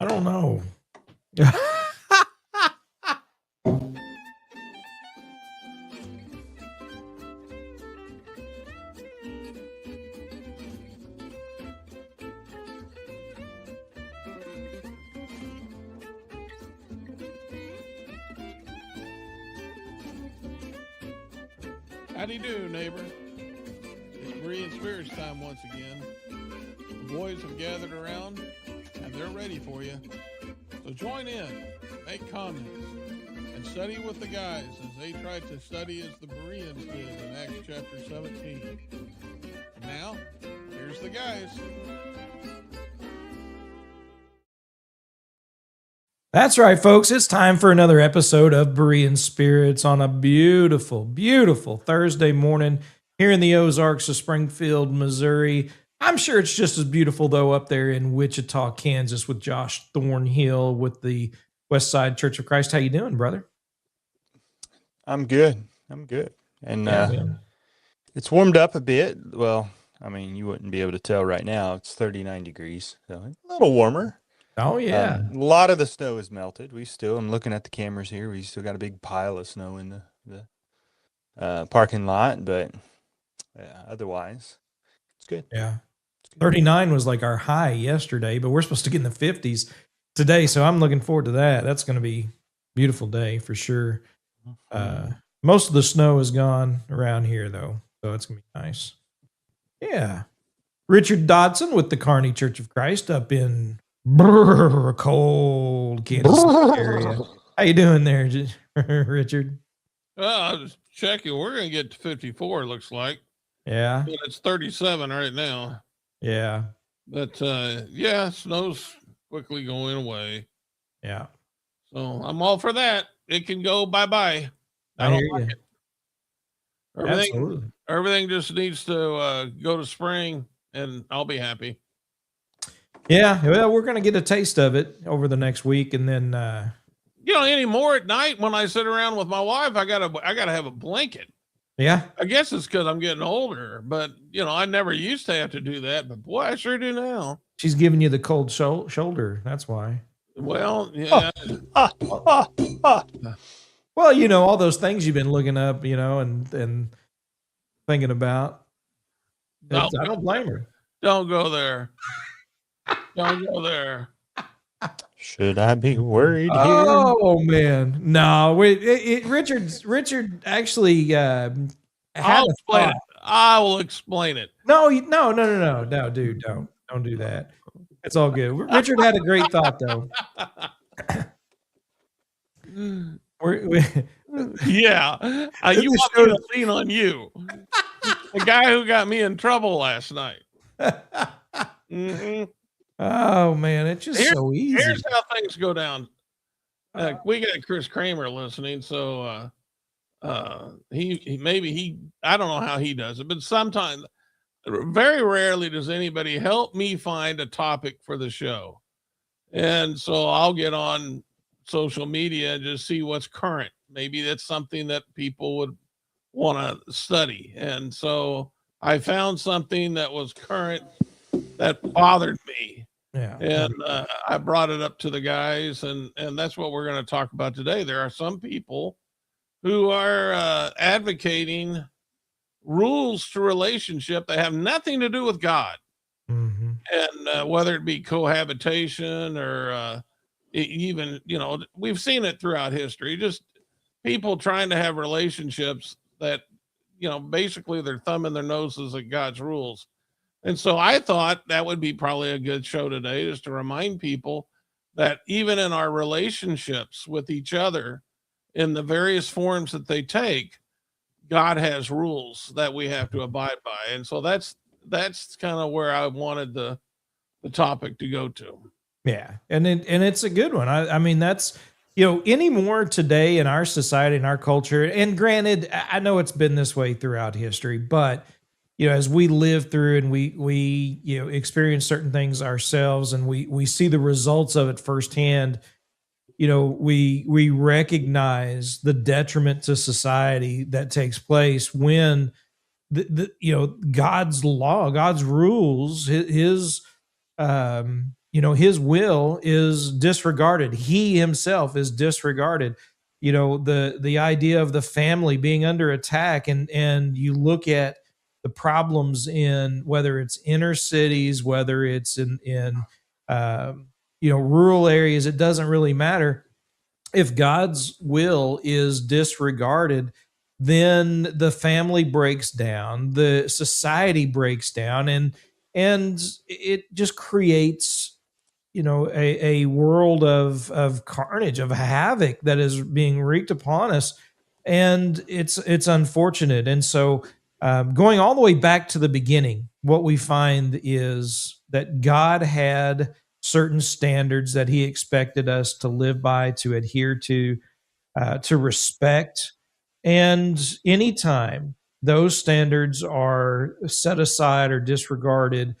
I don't know. Howdy do, neighbor. It's Berean Spirits time once again. The boys have gathered around and they're ready for you. So join in, make comments, and study with the guys as they try to study as the Bereans did in Acts chapter 17. And now, here's the guys. That's right, folks. It's time for another episode of Berean Spirits on a beautiful, beautiful Thursday morning here in the Ozarks of Springfield, Missouri. I'm sure it's just as beautiful, though, up there in Wichita, Kansas with Josh Thornhill with the Westside Church of Christ. How you doing, brother? I'm good. And Man. it's warmed up a bit. Well, I mean, you wouldn't be able to tell right now. It's 39 degrees, so a little warmer. Oh, yeah. A lot of the snow is melted. I'm looking at the cameras here. We still got a big pile of snow in the parking lot, but otherwise, it's good. Yeah. 39 was like our high yesterday, but we're supposed to get in the 50s today, so I'm looking forward to that. That's going to be a beautiful day for sure. Most of the snow is gone around here, though, so it's going to be nice. Yeah. Richard Dodson with the Kearney Church of Christ up in cold Kansas City area. How you doing there, Richard? I was checking. We're going to get to 54, it looks like. Yeah. But it's 37 right now. Yeah. But, snow's quickly going away. Yeah. So I'm all for that. It can go bye-bye. I don't like it. Everything just needs to go to spring, and I'll be happy. Yeah, well, we're going to get a taste of it over the next week, and then anymore at night when I sit around with my wife, I gotta have a blanket. Yeah, I guess it's because I'm getting older, but I never used to have to do that, but boy, I sure do now. She's giving you the cold shoulder. That's why. Well, yeah. Well, all those things you've been looking up, and thinking about. I don't blame her. Don't go there. Don't go there. Should I be worried here? Oh man, no. Richard actually had I'll explain it. I will explain it. No, dude, don't do that. It's all good. Richard had a great thought though. Yeah, you want me to lean on you, the guy who got me in trouble last night. Mm-hmm. Oh man, it's just so easy. Here's how things go down. We got Chris Kramer listening, so he I don't know how he does it, but sometimes, very rarely does anybody help me find a topic for the show, and so I'll get on social media and just see what's current. Maybe that's something that people would want to study, and so I found something that was current that bothered me. Yeah. And I brought it up to the guys, and that's what we're going to talk about today. There are some people who are advocating rules to relationship that have nothing to do with God. Mm-hmm. And whether it be cohabitation or even, we've seen it throughout history, just people trying to have relationships that, basically they're thumbing their noses at God's rules. And so I thought that would be probably a good show today, just to remind people that even in our relationships with each other, in the various forms that they take, God has rules that we have to abide by. And so that's kind of where I wanted the topic to go to. Yeah. And it's a good one. I mean, that's, anymore today in our society, in our culture, and granted, I know it's been this way throughout history, but as we live through and we experience certain things ourselves, and we see the results of it firsthand, we recognize the detriment to society that takes place when God's law, God's rules, his his will is disregarded. He himself is disregarded. The idea of the family being under attack, and you look at the problems in whether it's inner cities, whether it's in rural areas, it doesn't really matter. If God's will is disregarded, then the family breaks down, the society breaks down, and it just creates a world of carnage, of havoc that is being wreaked upon us, and it's unfortunate. And so, going all the way back to the beginning, what we find is that God had certain standards that He expected us to live by, to adhere to respect, and anytime those standards are set aside or disregarded,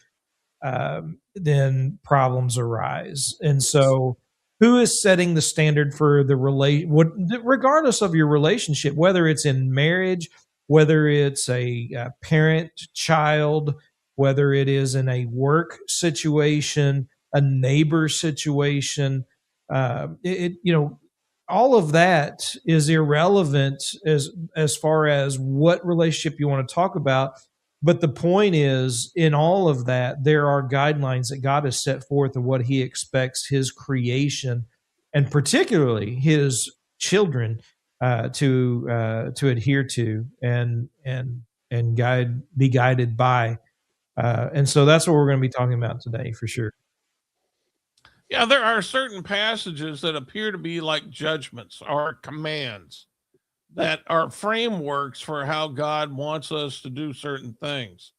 then problems arise. And so, who is setting the standard for the regardless of your relationship, whether it's in marriage, whether it's a parent child, whether it is in a work situation, a neighbor situation, all of that is irrelevant as far as what relationship you want to talk about. But the point is, in all of that, there are guidelines that God has set forth of what He expects His creation, and particularly His children, to adhere to and be guided by. And so that's what we're going to be talking about today, for sure. Yeah, there are certain passages that appear to be like judgments or commands that are frameworks for how God wants us to do certain things.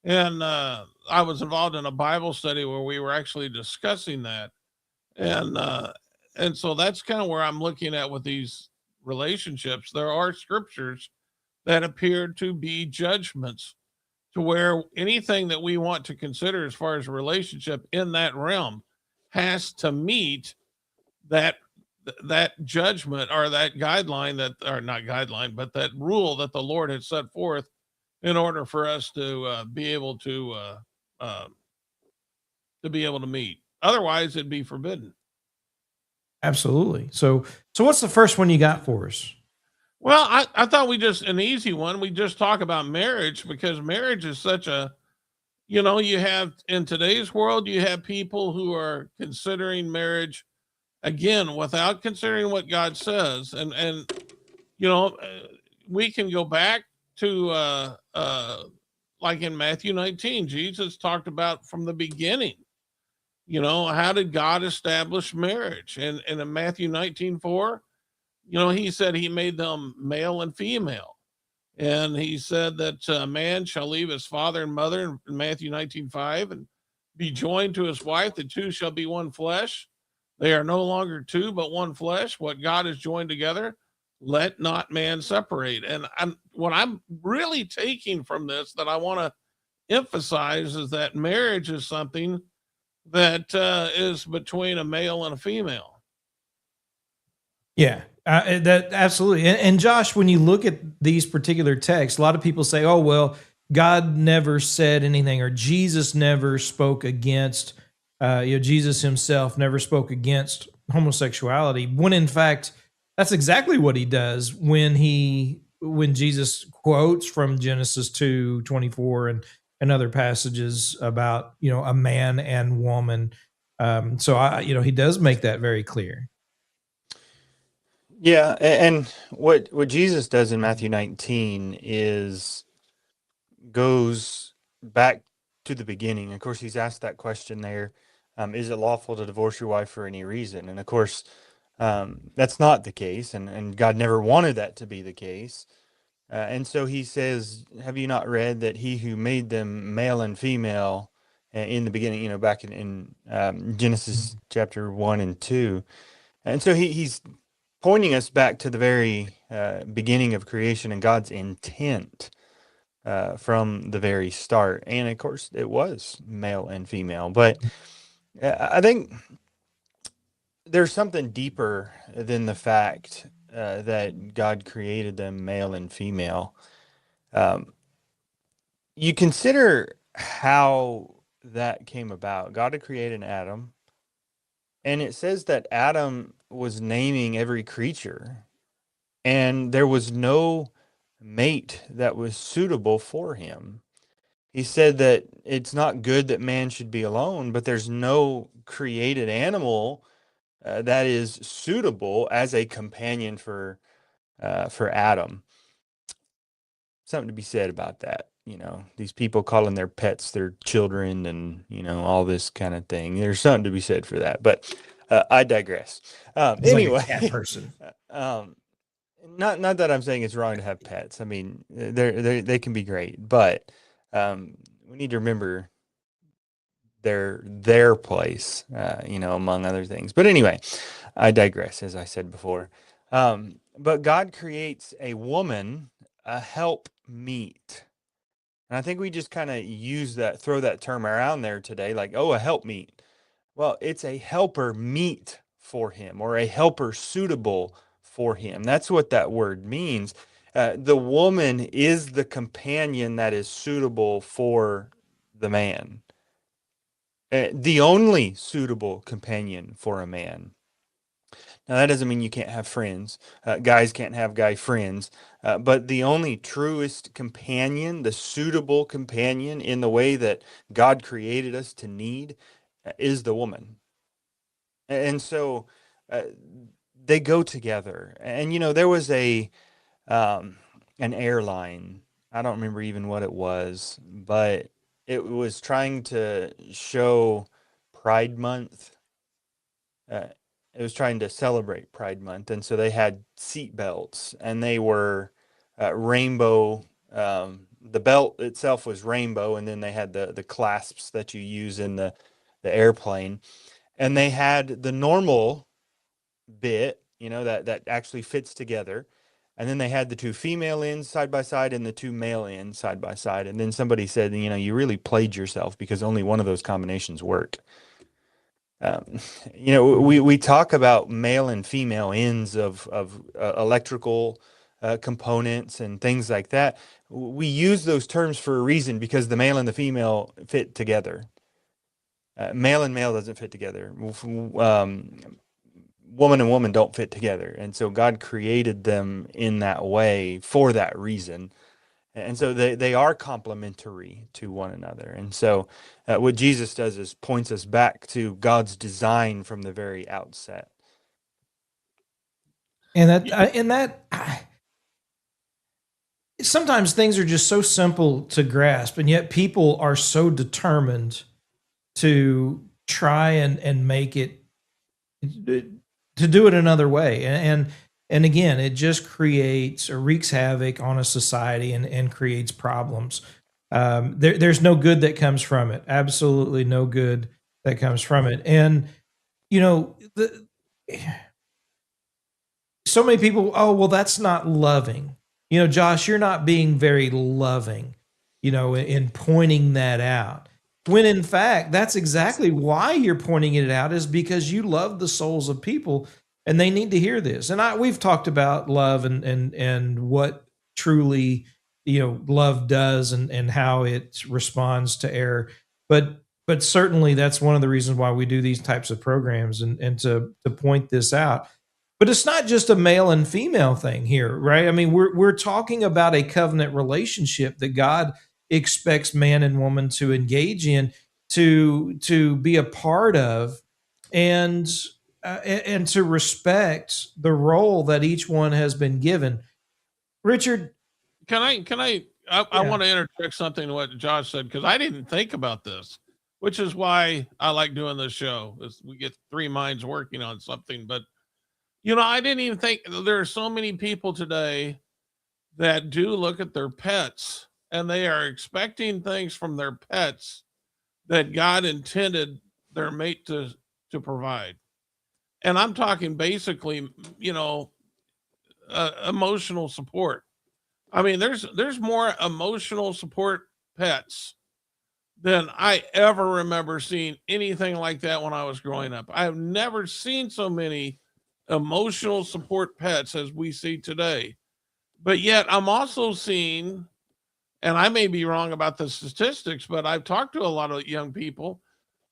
And I was involved in a Bible study where we were actually discussing that, and so that's kind of where I'm looking at with these relationships. There are scriptures that appear to be judgments, to where anything that we want to consider as far as a relationship in that realm has to meet that that judgment or that guideline, that or not guideline, but that rule that the Lord had set forth in order for us uh, to be able to meet. Otherwise, it'd be forbidden. Absolutely. So what's the first one you got for us? Well, I thought we just an easy one. We just talk about marriage, because marriage is such a, you have in today's world, you have people who are considering marriage again without considering what God says, and you know we can go back to like in Matthew 19, Jesus talked about from the beginning. How did God establish marriage? And in Matthew 19:4, he said he made them male and female. And he said that a man shall leave his father and mother in Matthew 19:5 and be joined to his wife. The two shall be one flesh. They are no longer two, but one flesh. What God has joined together, let not man separate. And what I'm really taking from this that I want to emphasize is that marriage is something that is between a male and a female. Yeah, that absolutely. And Josh, when you look at these particular texts, a lot of people say, "Oh, well, God never said anything, or Jesus never spoke against." Jesus Himself never spoke against homosexuality. When in fact, that's exactly what He does when Jesus quotes from Genesis 2:24 and other passages about a man and woman. He does make that very clear. Yeah, and what Jesus does in Matthew 19 is goes back to the beginning. Of course, He's asked that question there. Is it lawful to divorce your wife for any reason? And of course, that's not the case, and God never wanted that to be the case. And so He says, have you not read that He who made them male and female in the beginning, back in Genesis chapter 1 and 2. And so he's pointing us back to the very beginning of creation and God's intent from the very start. And of course, it was male and female. But I think there's something deeper than the fact that God created them male and female. You consider how that came about. God had created Adam, And it says that Adam was naming every creature, and there was no mate that was suitable for him. He said that it's not good that man should be alone, but there's no created animal that is suitable as a companion for Adam. Something to be said about that. You know, these people calling their pets their children, and you know, all this kind of thing. There's something to be said for that. But I digress. He's like a Anyway, cat person. um, not that I'm saying it's wrong to have pets. I mean, they can be great, but we need to remember their place, you know, among other things. But anyway, I digress, as I said before. But God creates a woman, a help meet. And I think we just kind of throw that term around there today, like, oh, a help meet. Well, it's a helper meet for him, or a helper suitable for him. That's what that word means. The woman is the companion that is suitable for the man. The only suitable companion for a man. Now, that doesn't mean you can't have friends. Guys can't have guy friends. But the only truest companion, the suitable companion in the way that God created us to need, is the woman. And so they go together. And, you know, there was an airline. I don't remember even what it was, but it was trying to show Pride Month. It was trying to celebrate Pride Month, and so they had seat belts, and they were rainbow. The belt itself was rainbow, and then they had the clasps that you use in the airplane, and they had the normal bit, you know, that actually fits together. And then they had the two female ends side by side and the two male ends side by side. And then somebody said, you know, you really played yourself because only one of those combinations work. You know, we talk about male and female ends of electrical components and things like that. We use those terms for a reason, because the male and the female fit together. Male and male doesn't fit together. Woman and woman don't fit together. And so God created them in that way for that reason. And so they are complementary to one another. And so what Jesus does is points us back to God's design from the very outset. Sometimes things are just so simple to grasp, and yet people are so determined to try and make it, to do it another way. And again, it just creates or wreaks havoc on a society and creates problems. There's no good that comes from it. Absolutely no good that comes from it. And you know, so many people, oh, well, that's not loving. You know, Josh, you're not being very loving, you know, in pointing that out. When in fact, that's exactly why you're pointing it out, is because you love the souls of people and they need to hear this. And we've talked about love and what truly, you know, love does and how it responds to error. But certainly that's one of the reasons why we do these types of programs and to point this out. But it's not just a male and female thing here, right? I mean, we're talking about a covenant relationship that God expects man and woman to engage in, to be a part of, and to respect the role that each one has been given. Richard, I Yeah. want to interject something to what Josh said, because I didn't think about this, which is why I like doing this show. Is we get three minds working on something. But you know, I didn't even think there are so many people today that do look at their pets and they are expecting things from their pets that God intended their mate to provide. And I'm talking basically, you know, emotional support. I mean, there's more emotional support pets than I ever remember seeing anything like that when I was growing up. I've never seen so many emotional support pets as we see today. But yet I'm also seeing, and I may be wrong about the statistics, but I've talked to a lot of young people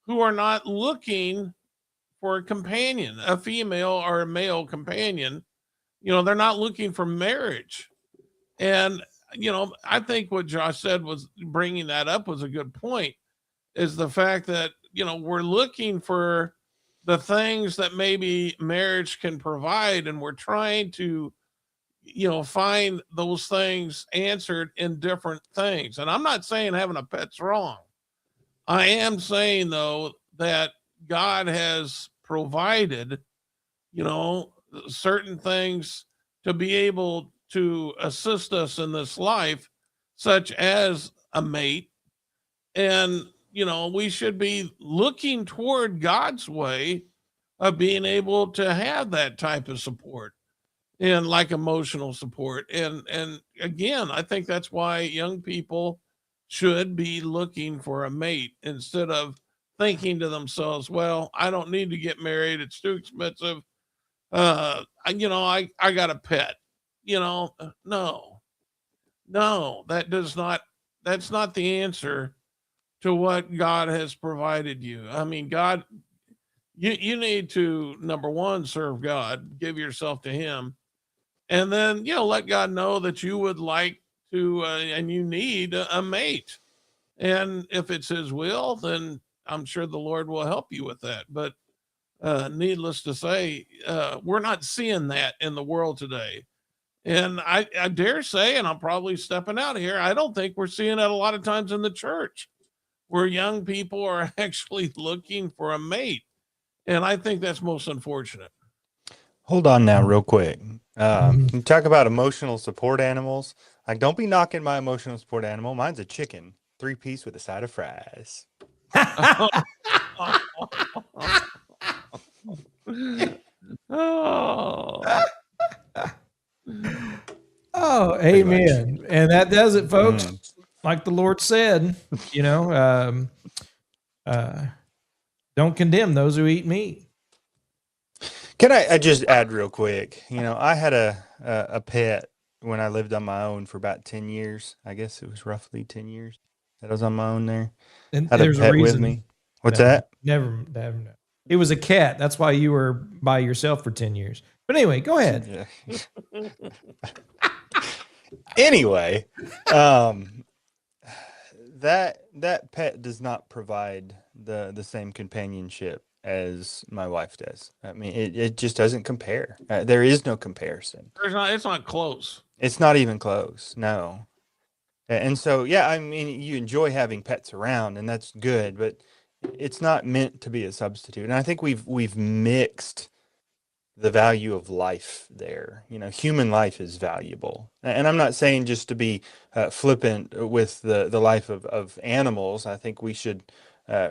who are not looking for a companion, a female or a male companion. They're not looking for marriage. And, I think what Josh said was bringing that up was a good point, is the fact that, we're looking for the things that maybe marriage can provide. And we're trying to, find those things answered in different things. And I'm not saying having a pet's wrong. I am saying, though, that God has provided, certain things to be able to assist us in this life, such as a mate. And, we should be looking toward God's way of being able to have that type of support and like emotional support. And again, I think that's why young people should be looking for a mate instead of thinking to themselves, well, I don't need to get married. It's too expensive. I got a pet, no, that's not the answer to what God has provided you. I mean, God, you need to, number one, serve God, give yourself to him. And then, let God know that you would like to, and you need a mate. And if it's his will, then I'm sure the Lord will help you with that. But needless to say, we're not seeing that in the world today. And I dare say, and I'm probably stepping out here, I don't think we're seeing that a lot of times in the church, where young people are actually looking for a mate. And I think that's most unfortunate. Hold on now, real quick. You talk about emotional support animals. Like, don't be knocking my emotional support animal. Mine's a chicken, 3-piece with a side of fries. Oh, amen. And that does it, folks. Like the Lord said, don't condemn those who eat meat. Can I just add real quick? I had a pet when I lived on my own for about 10 years. I guess it was roughly 10 years that I was on my own there. And had a there's pet a reason. with me. What's that? Never. It was a cat. That's why you were by yourself for 10 years. But anyway, go ahead. Yeah. Anyway, that pet does not provide the same companionship as my wife does. I mean, it just doesn't compare. There is no comparison. It's not close. It's not even close. No. And so, yeah, I mean, you enjoy having pets around, and that's good, but it's not meant to be a substitute. And I think we've mixed the value of life there. Human life is valuable. And I'm not saying just to be flippant with the life of animals. I think we should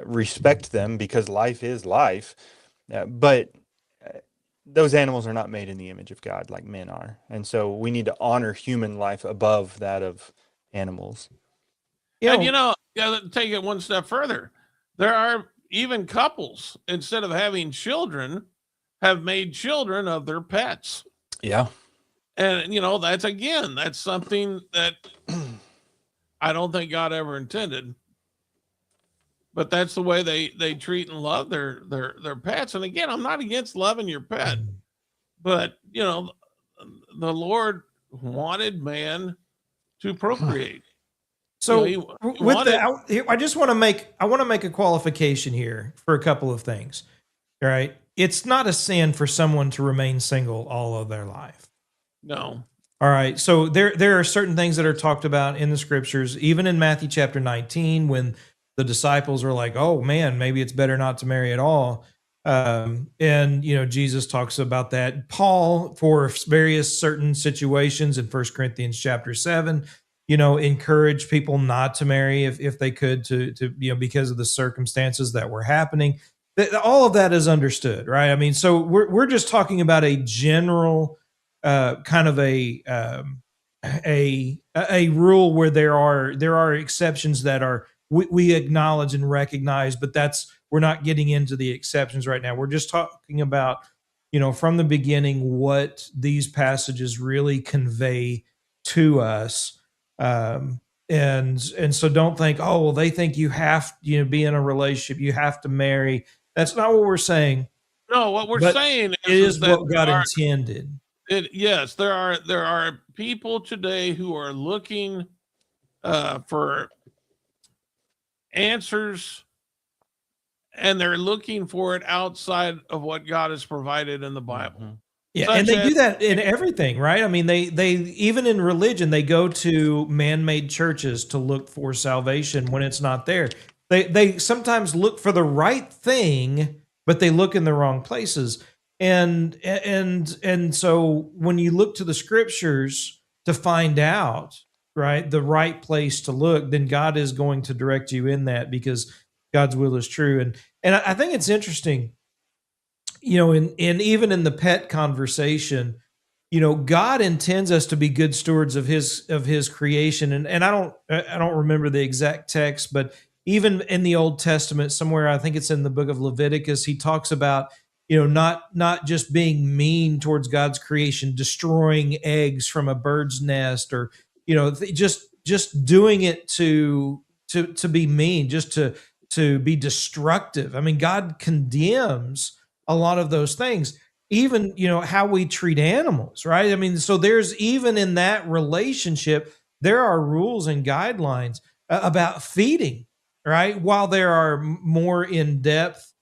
respect them because life is life. But those animals are not made in the image of God like men are. And so we need to honor human life above that of animals. And, take it one step further. There are even couples, instead of having children, have made children of their pets. Yeah. And, that's something that I don't think God ever intended. But that's the way they treat and love their pets. And again, I'm not against loving your pet, but the Lord wanted man to procreate. So I just want to make a qualification here for a couple of things. All right. It's not a sin for someone to remain single all of their life. No. All right. So there are certain things that are talked about in the scriptures, even in Matthew chapter 19, when the disciples were like, oh man, maybe it's better not to marry at all. And Jesus talks about that. Paul, for various certain situations in 1 Corinthians chapter 7, encourage people not to marry if they could to because of the circumstances that were happening. All of that is understood, right? I mean, so we're just talking about a general kind of a rule where there are exceptions that are we acknowledge and recognize, but we're not getting into the exceptions right now. We're just talking about from the beginning what these passages really convey to us. And so don't think, oh, well, they think you have be in a relationship, you have to marry. That's not what we're saying. No, what we're But saying it is is that what God intended. yes, there are people today who are looking for answers, and they're looking for it outside of what God has provided in the Bible. Mhm. Yeah, and Such they as do that in everything, right? I mean, they even in religion, they go to man-made churches to look for salvation when it's not there. They sometimes look for the right thing, but they look in the wrong places. And so when you look to the scriptures to find out, right, the right place to look, then God is going to direct you in that because God's will is true. And I think it's interesting, and even in the pet conversation, God intends us to be good stewards of his creation. And I don't remember the exact text, but even in the Old Testament, somewhere, I think it's in the book of Leviticus, he talks about, not just being mean towards God's creation, destroying eggs from a bird's nest, or, just doing it to be mean, just to be destructive. I mean, God condemns a lot of those things, even how we treat animals, right? I mean, so there's, even in that relationship, there are rules and guidelines about feeding, right? While there are more in-depth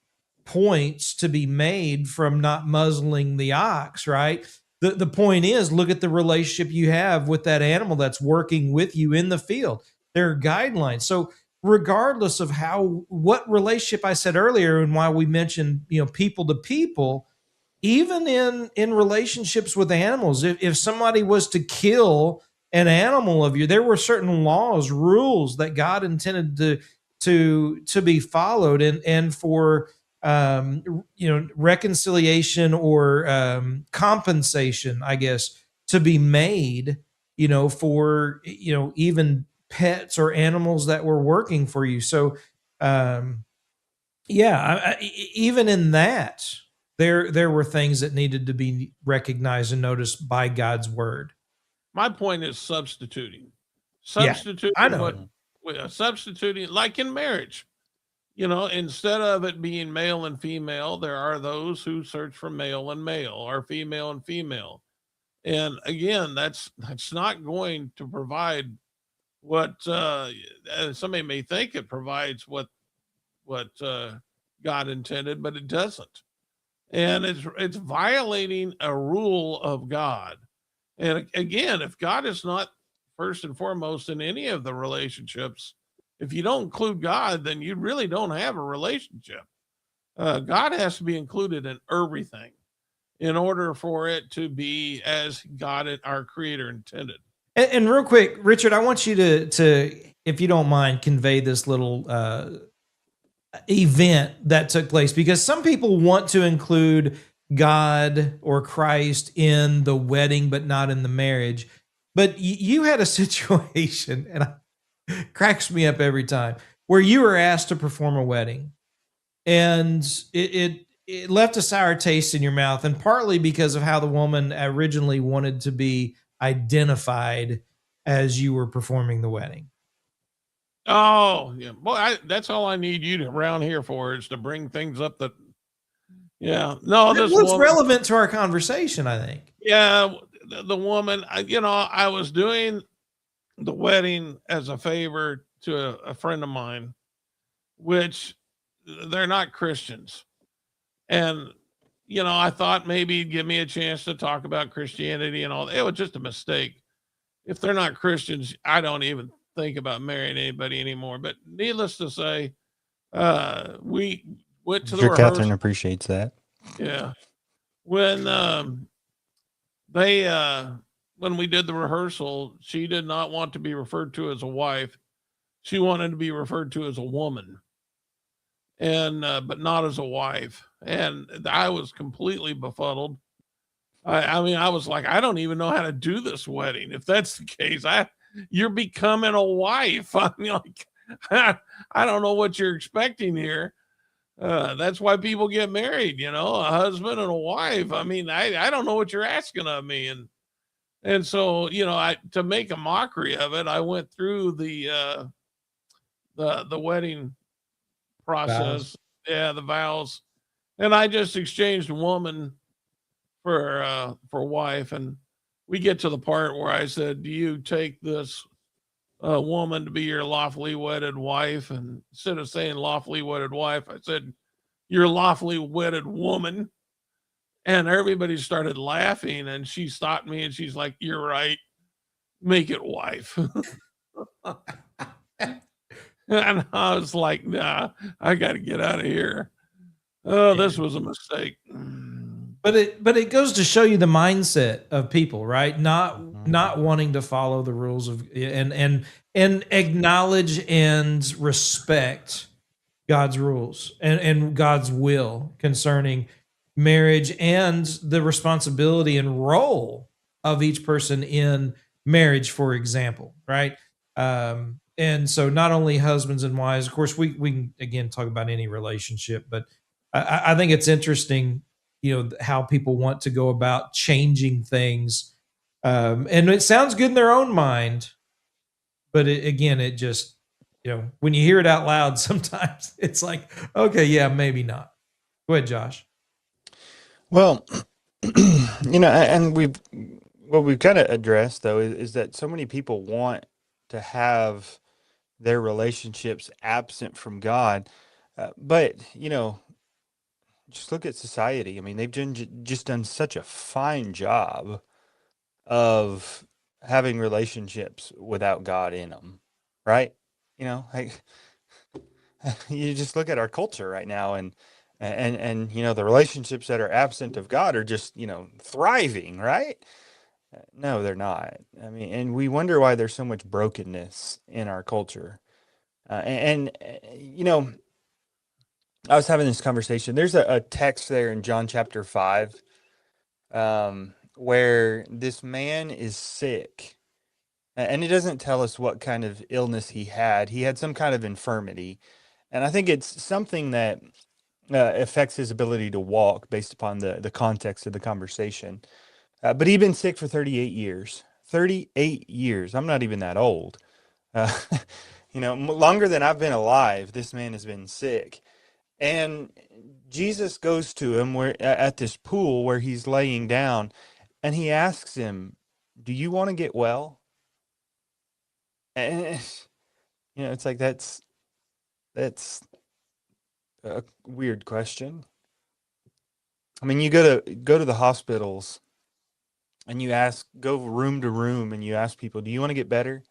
points to be made from not muzzling the ox, right? The point is, look at the relationship you have with that animal that's working with you in the field. There are guidelines. So regardless of what relationship, I said earlier, and why we mentioned, people to people, even in relationships with animals, if somebody was to kill an animal of you, there were certain laws, rules that God intended to be followed, and for reconciliation, or compensation, I guess, to be made, for even pets or animals that were working for you. So um yeah, even in that, there were things that needed to be recognized and noticed by God's word. my point is substituting, Yeah, I substituting know. what substituting, like in marriage. Instead of it being male and female, there are those who search for male and male, or female and female. And again, that's not going to provide what somebody may think it provides, what God intended, but it doesn't. And it's violating a rule of God. And again, if God is not first and foremost in any of the relationships, if you don't include God, then you really don't have a relationship. God has to be included in everything in order for it to be as God, our Creator, intended. And real quick, Richard, I want you to, if you don't mind, convey this little event that took place, because some people want to include God or Christ in the wedding, but not in the marriage. But you had a situation, and it cracks me up every time, where you were asked to perform a wedding, and it left a sour taste in your mouth, and partly because of how the woman originally wanted to be identified as you were performing the wedding. Oh, yeah. Boy, that's all I need you around here for, is to bring things up that, yeah. No, this What's woman, relevant to our conversation, I think. yeah, the woman, I was doing the wedding as a favor to a friend of mine, which they're not Christians. And, I thought maybe he'd give me a chance to talk about Christianity and all that. It was just a mistake. If they're not Christians, I don't even think about marrying anybody anymore. But needless to say, we went to I'm the sure rehearsal. Catherine appreciates that. Yeah. When they when we did the rehearsal, she did not want to be referred to as a wife. She wanted to be referred to as a woman, and but not as a wife. And I was completely befuddled. I mean, I was like, I don't even know how to do this wedding. If that's the case, you're becoming a wife. I mean, like, I don't know what you're expecting here. That's why people get married, a husband and a wife. I mean, I don't know what you're asking of me. And so, I, to make a mockery of it, I went through the wedding Vows. process. Yeah, the vows. And I just exchanged woman for wife, and we get to the part where I said, "Do you take this woman to be your lawfully wedded wife?" And instead of saying lawfully wedded wife, I said, "Your lawfully wedded woman." And everybody started laughing, and she stopped me and she's like, "You're right. Make it wife." And I was like, "Nah, I got to get out of here. Oh, this was a mistake." But it goes to show you the mindset of people, right? Not wanting to follow the rules of and acknowledge and respect God's rules and God's will concerning marriage and the responsibility and role of each person in marriage, for example, right? And so not only husbands and wives, of course, we can again talk about any relationship, but I think it's interesting, how people want to go about changing things. And it sounds good in their own mind, but again, it just, when you hear it out loud, sometimes it's like, okay, yeah, maybe not. Go ahead, Josh. Well, and what we've kind of addressed though is that so many people want to have their relationships absent from God, but just look at society. I mean, they've just done such a fine job of having relationships without God in them, right? Like you just look at our culture right now, and the relationships that are absent of God are just thriving, right? No, they're not. I mean, and we wonder why there's so much brokenness in our culture. I was having this conversation. There's a text there in John chapter 5, where this man is sick. And it doesn't tell us what kind of illness he had. He had some kind of infirmity. And I think it's something that affects his ability to walk based upon the context of the conversation. But he'd been sick for 38 years. 38 years. I'm not even that old. Longer than I've been alive, this man has been sick. And Jesus goes to him at this pool where he's laying down, and he asks him, "Do you want to get well?" And it's like that's a weird question. I mean, you go to the hospitals and go room to room and you ask people, "Do you want to get better?"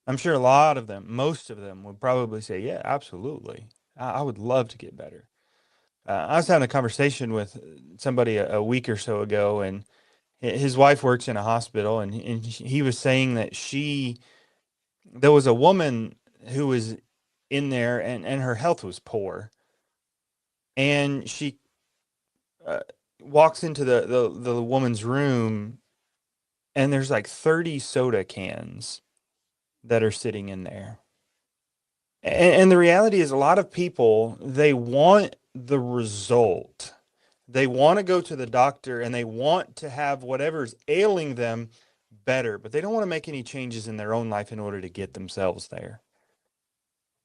I'm sure a lot of them, most of them would probably say, "Yeah, absolutely. I would love to get better." I was having a conversation with somebody a week or so ago, and his wife works in a hospital, and he was saying that there was a woman who was in there, and her health was poor, and she walks into the woman's room, and there's like 30 soda cans that are sitting in there. And the reality is, a lot of people, they want the result. They want to go to the doctor and they want to have whatever's ailing them better, but they don't want to make any changes in their own life in order to get themselves there.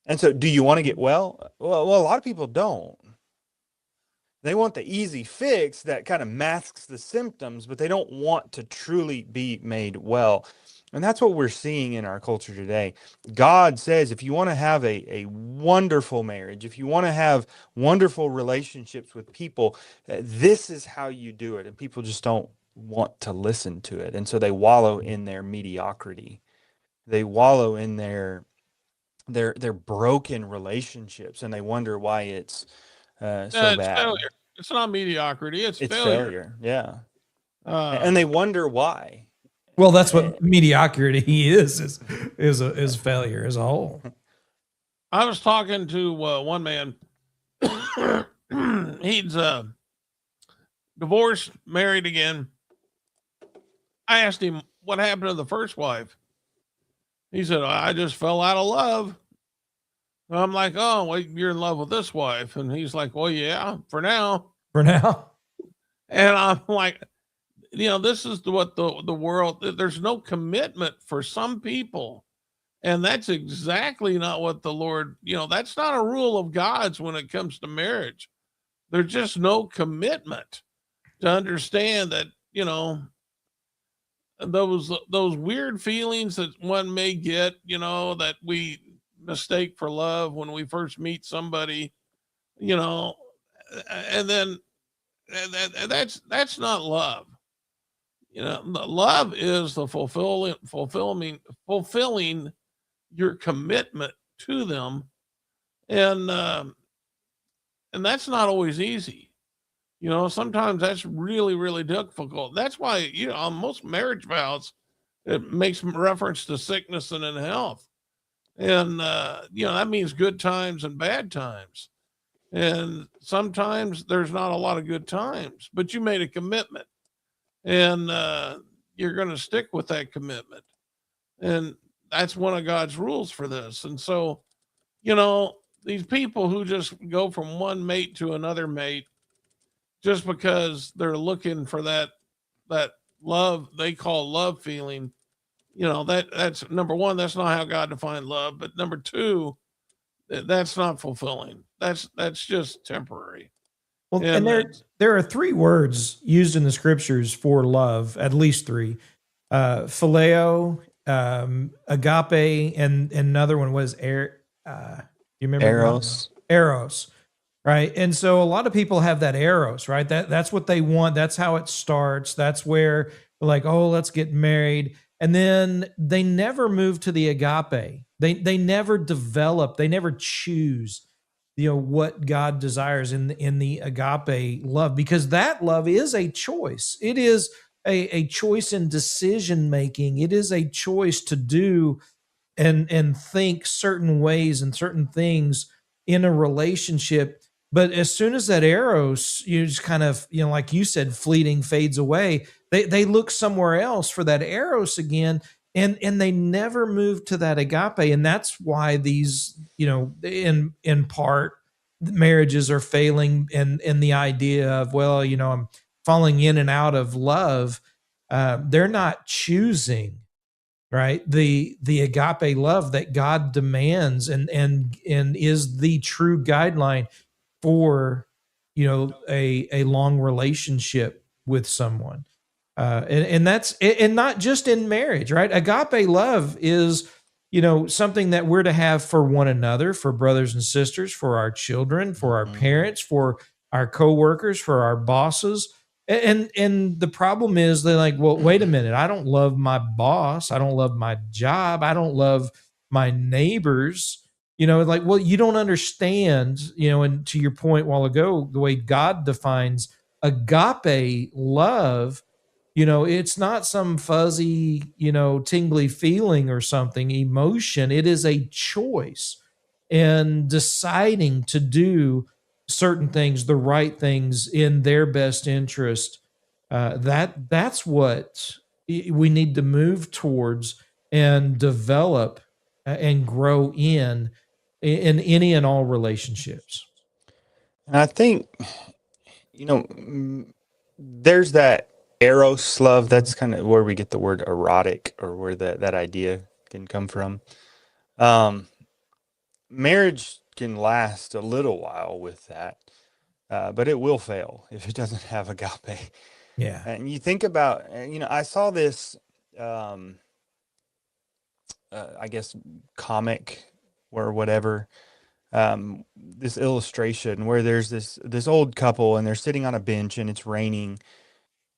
And so, do you want to get well? Well, a lot of people don't. They want the easy fix that kind of masks the symptoms, but they don't want to truly be made well. And that's what we're seeing in our culture today. God says, if you want to have a wonderful marriage, if you want to have wonderful relationships with people, this is how you do it. And people just don't want to listen to it. And so they wallow in their mediocrity. They wallow in their broken relationships, and they wonder why it's so It's bad. failure. It's not mediocrity. It's failure. Yeah. Uh, And they wonder why. Well, that's what mediocrity is failure as a whole. I was talking to one man. He's divorced, married again. I asked him what happened to the first wife. He said, "I just fell out of love." I'm like, "Oh, well, you're in love with this wife." And he's like, "Well, yeah, for now." For now. And I'm like, this is what the world, there's no commitment for some people. And that's exactly not what the Lord, that's not a rule of God's when it comes to marriage. there's just no commitment to understand that, you know, those weird feelings that one may get, you know, that we mistake for love when we first meet somebody, you know, and then that's not love. You know, love is the fulfilling your commitment to them, and and that's not always easy. You know, sometimes that's really, really difficult. That's why, you know, on most marriage vows, it makes reference to sickness and in health. And, you know, that means good times and bad times. And sometimes there's not a lot of good times, but you made a commitment and you're going to stick with that commitment. And that's one of God's rules for this. And so, you know, these people who just go from one mate to another mate just because they're looking for that love they call love feeling, you know, that's number one, that's not how God defined love. But number two, that's not fulfilling. That's just temporary. Well, and And there are three words used in the scriptures for love, at least three: phileo, agape, and another one was you remember Eros. eros, right? And so a lot of people have that eros, right? That's what they want. That's how it starts. That's where they're like, oh, let's get married, and then they never move to the agape. They never develop. They never choose, you know, what God desires in the agape love, because that love is a choice. It is a choice in decision making. It is a choice to do and think certain ways and certain things in a relationship. But as soon as that eros, you just kind of, you know, like you said, fleeting fades away, they look somewhere else for that eros again, and they never move to that agape. And that's why these, you know, in part, marriages are failing, and the idea of, well, you know, I'm falling in and out of love. They're not choosing, right, the agape love that God demands, and is the true guideline for, you know, a long relationship with someone. And that's, and not just in marriage, right? Agape love is, you know, something that we're to have for one another, for brothers and sisters, for our children, for our parents, for our coworkers, for our bosses. And the problem is they're like, well, wait a minute, I don't love my boss, I don't love my job, I don't love my neighbors. You know, like, well, you don't understand, you know, and to your point a while ago, the way God defines agape love, you know, it's not some fuzzy, you know, tingly feeling or something, emotion. It is a choice and deciding to do certain things, the right things in their best interest. That's what we need to move towards and develop and grow in any and all relationships. And I think, you know, there's that eros love. That's kind of where we get the word erotic, or where that idea can come from. Um, Marriage can last a little while with that, but it will fail if it doesn't have agape. Yeah. And you think about, you know, I saw this, um, I guess, comic or whatever, this illustration where there's this old couple, and they're sitting on a bench, and it's raining,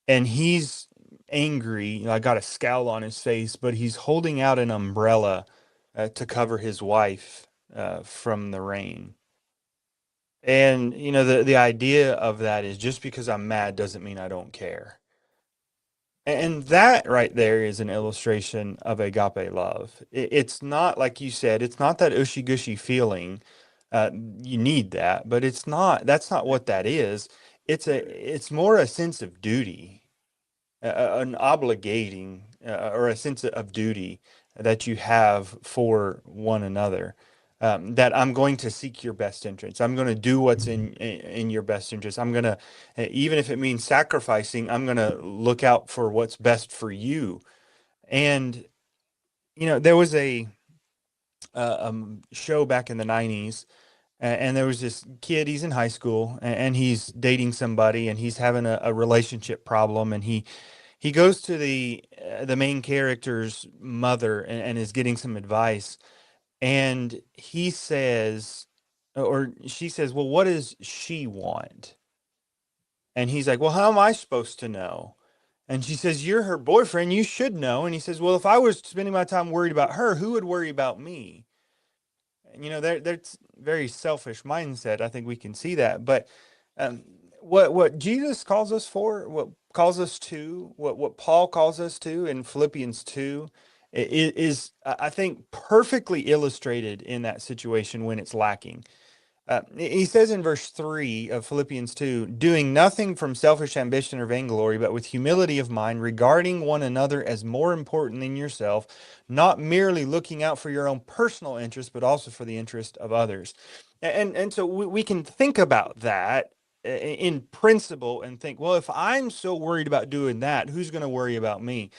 and he's angry. You know, I got a scowl on his face, but he's holding out an umbrella to cover his wife from the rain. And you know, the idea of that is, just because I'm mad doesn't mean I don't care. And that right there is an illustration of agape love. It's not, like you said, it's not that ushy gushy feeling. You need that, but it's not. That's not what that is. It's more a sense of duty, an obligating, or a sense of duty that you have for one another. That I'm going to seek your best interest. I'm going to do what's in your best interest. I'm going to, even if it means sacrificing, I'm going to look out for what's best for you. And you know, there was a show back in the '90s, And there was this kid, he's in high school, and he's dating somebody, and he's having a relationship problem, and he goes to the main character's mother, and is getting some advice, and he says, or she says, well, what does she want? And he's like, well, how am I supposed to know? And she says, you're her boyfriend, you should know. And he says, well, if I was spending my time worried about her, who would worry about me? And that's very selfish mindset. I think we can see that. But um, what Jesus calls us for, what calls us to, what Paul calls us to in Philippians 2 is, I think, perfectly illustrated in that situation when it's lacking. He says in verse 3 of Philippians 2, doing nothing from selfish ambition or vainglory, but with humility of mind, regarding one another as more important than yourself, not merely looking out for your own personal interest, but also for the interest of others. And so we can think about that in principle and think, well, if I'm so worried about doing that, who's going to worry about me?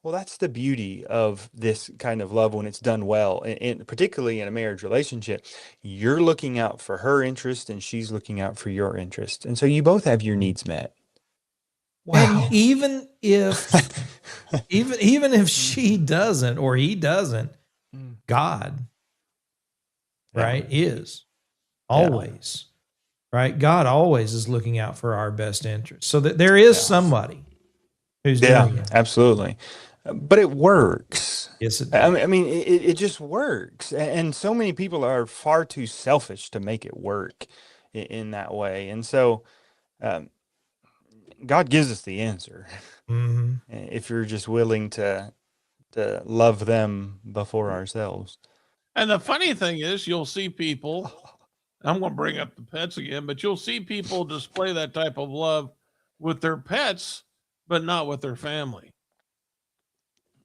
Well, that's the beauty of this kind of love when it's done well, and particularly in a marriage relationship. You're looking out for her interest and she's looking out for your interest. And so you both have your needs met. And even if even if she doesn't or he doesn't, God, right, is always, right? God always is looking out for our best interest. So that there is somebody who's doing it. Absolutely. But it works. Yes, it does. I mean, it just works. And so many people are far too selfish to make it work in that way. And so God gives us the answer. Mm-hmm. If you're just willing to love them before ourselves. And the funny thing is, you'll see people, I'm going to bring up the pets again, but you'll see people display that type of love with their pets, but not with their family.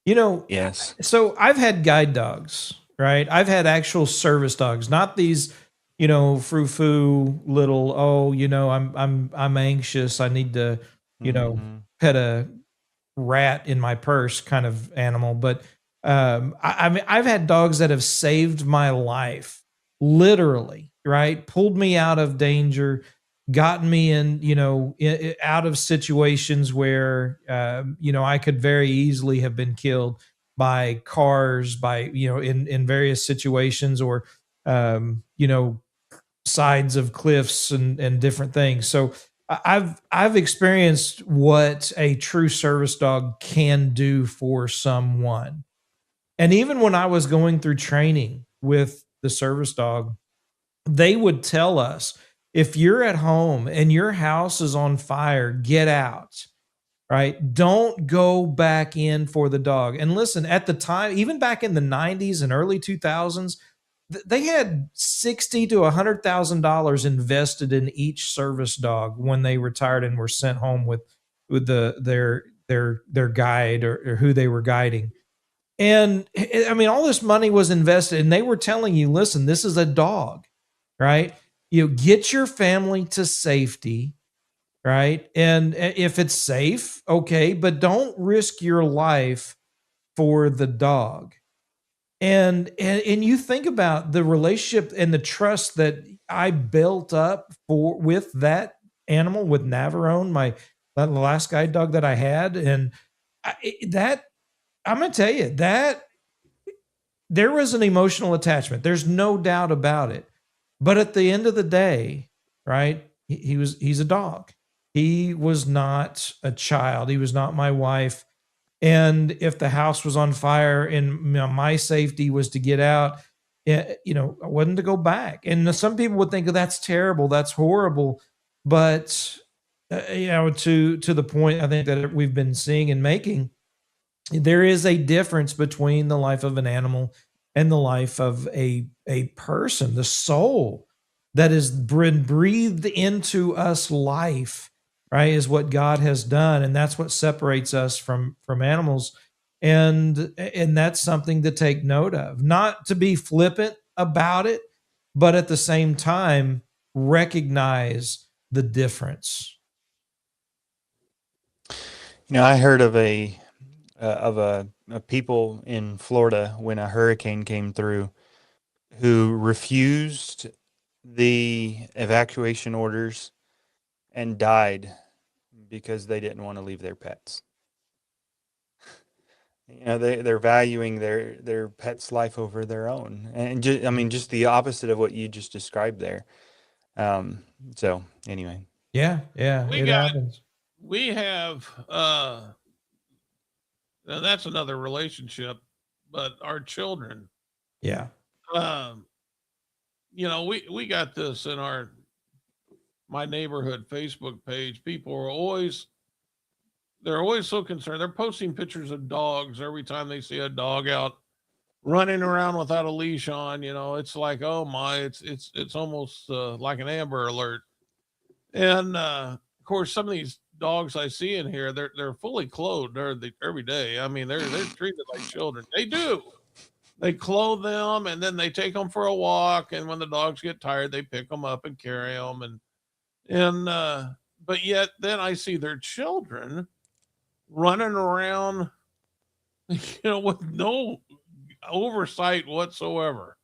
Yes. So I've had guide dogs, right? I've had actual service dogs, not these, frou-frou little, I'm anxious, I need to, pet a rat in my purse kind of animal. But I mean, I've had dogs that have saved my life, literally, right? Pulled me out of danger, gotten me out of situations where, I could very easily have been killed by cars, in various situations, or, sides of cliffs and different things. So I've experienced what a true service dog can do for someone. And even when I was going through training with the service dog, they would tell us, if you're at home and your house is on fire, get out, right? Don't go back in for the dog. And listen, at the time, even back in the 90s and early 2000s, they had $60,000 to $100,000 invested in each service dog when they retired and were sent home with their guide or who they were guiding. And I mean, all this money was invested, and they were telling you, listen, this is a dog, right? Get your family to safety, right? And if it's safe, okay, but don't risk your life for the dog. And you think about the relationship and the trust that I built up with that animal, with Navarone, the last guide dog that I had, and I'm going to tell you that there was an emotional attachment. There's no doubt about it. But at the end of the day, right? He's a dog. He was not a child. He was not my wife. And if the house was on fire and my safety was to get out, I wasn't to go back. And some people would think, that's terrible, that's horrible. But, to the point I think that we've been seeing and making, there is a difference between the life of an animal and the life of a person, the soul that has been breathed into us life. Right, is what God has done, and that's what separates us from animals, and that's something to take note of. Not to be flippant about it, but at the same time recognize the difference. I heard of a people in Florida when a hurricane came through who refused the evacuation orders and died because they didn't want to leave their pets. You know, they're valuing their pet's life over their own, and I mean, just the opposite of what you just described there. Um, so anyway, Yeah, yeah, We it got, happens. we have, now that's another relationship, but our children, Yeah. um, we got this in my neighborhood Facebook page. People are they're always so concerned. They're posting pictures of dogs every time they see a dog out running around without a leash on. It's like, oh my, it's almost like an Amber Alert. And of course, some of these dogs I see in here, they're fully clothed every day. I mean, they're treated like children. They do. They clothe them and then they take them for a walk. And when the dogs get tired, they pick them up and carry them. And but yet then I see their children running around, with no oversight whatsoever.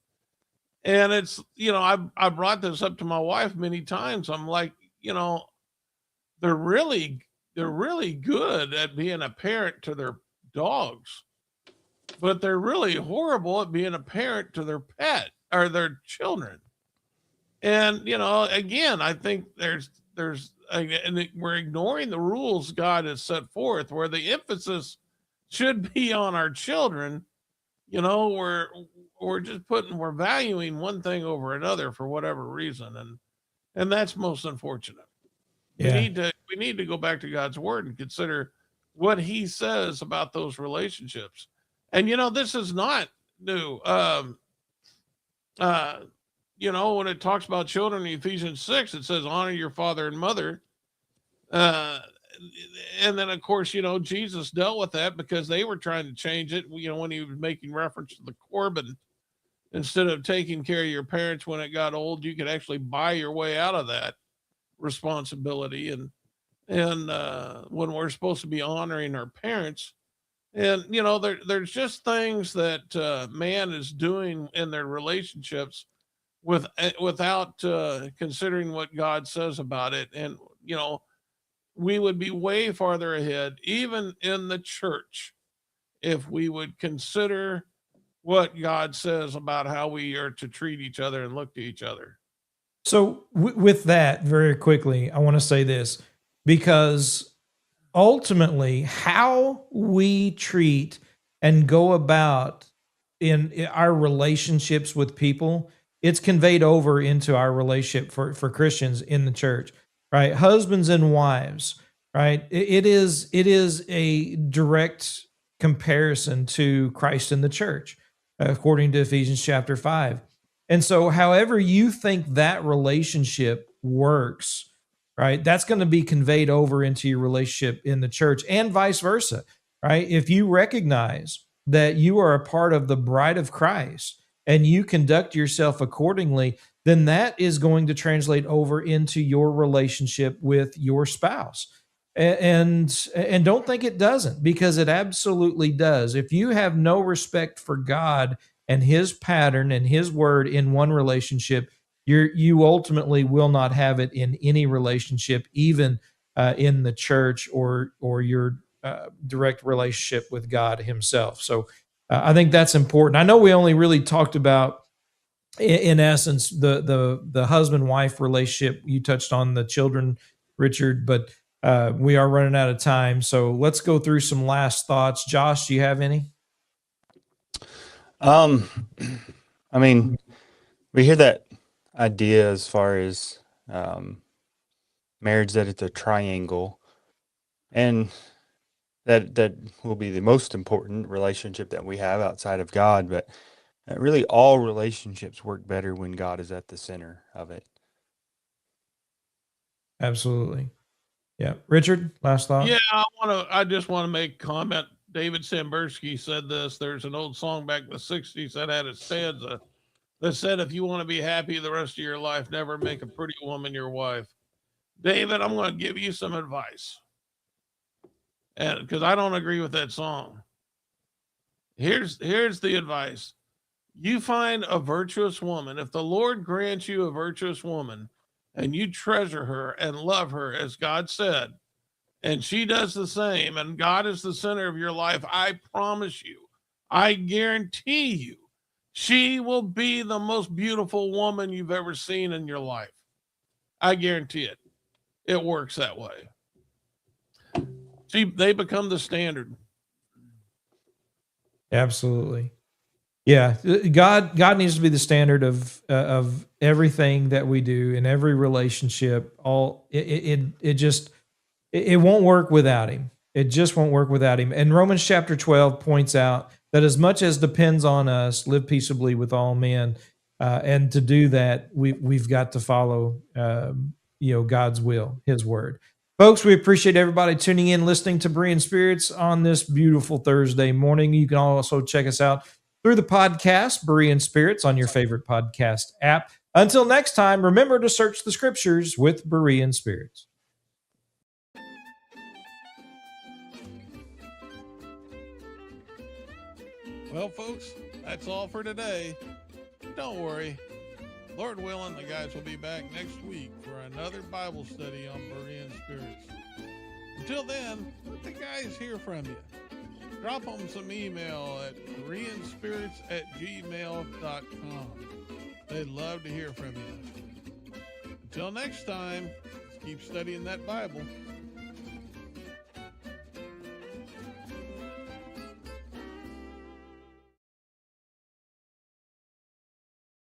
And it's, I brought this up to my wife many times. I'm like, you know, they're really they're really good at being a parent to their dogs, but they're really horrible at being a parent to their pet or their children. And again, I think we're ignoring the rules God has set forth, where the emphasis should be on our children. We're just we're valuing one thing over another for whatever reason, and that's most unfortunate. We Yeah. need to we need to go back to God's word and consider what He says about those relationships. And this is not new. Uh, when it talks about children in Ephesians 6, it says honor your father and mother. Uh, and then of course, Jesus dealt with that because they were trying to change it. When He was making reference to the Corbin, instead of taking care of your parents when it got old, you could actually buy your way out of that responsibility. And when we're supposed to be honoring our parents, and there's just things that man is doing in their relationships without considering what God says about it. And we would be way farther ahead, even in the church, if we would consider what God says about how we are to treat each other and look to each other. So with that, very quickly, I want to say this because ultimately, how we treat and go about in our relationships with people, it's conveyed over into our relationship for Christians in the church, right? Husbands and wives, right? It is a direct comparison to Christ in the church, according to Ephesians chapter 5. And so, however you think that relationship works, right, that's going to be conveyed over into your relationship in the church and vice versa, right? If you recognize that you are a part of the bride of Christ and you conduct yourself accordingly, then that is going to translate over into your relationship with your spouse. And don't think it doesn't, because it absolutely does. If you have no respect for God and His pattern and His word in one relationship, you ultimately will not have it in any relationship, even in the church or your direct relationship with God Himself. So I think that's important. I know we only really talked about, in essence, the husband wife relationship. You touched on the children, Richard, but we are running out of time. So let's go through some last thoughts. Josh, do you have any? um, I mean, we hear that idea as far as marriage, that it's a triangle, and that will be the most important relationship that we have outside of God. But really, all relationships work better when God is at the center of it. Absolutely. Yeah. Richard, last thought? Yeah, I just want to make a comment. David Sambersky said this. There's an old song back in the 60s that had a stanza that said, if you want to be happy the rest of your life, never make a pretty woman your wife. David, I'm going to give you some advice. And because I don't agree with that song. Here's the advice. You find a virtuous woman, if the Lord grants you a virtuous woman and you treasure her and love her as God said, and she does the same, and God is the center of your life, I promise you, I guarantee you, she will be the most beautiful woman you've ever seen in your life. I guarantee it. It works that way. They become the standard. Absolutely. Yeah, God needs to be the standard of everything that we do in every relationship. It won't work without him. It just won't work without him. And Romans chapter 12 points out that as much as depends on us, live peaceably with all men. And to do that, we've got to follow, God's will, His word. Folks, we appreciate everybody tuning in, listening to Berean Spirits on this beautiful Thursday morning. You can also check us out through the podcast, Berean Spirits, on your favorite podcast app. Until next time, remember to search the scriptures with Berean Spirits. Well, folks, that's all for today. Don't worry. Lord willing, the guys will be back next week for another Bible study on Berean Spirits. Until then, let the guys hear from you. Drop them some email at bereanspirits@gmail.com. They'd love to hear from you. Until next time, let's keep studying that Bible.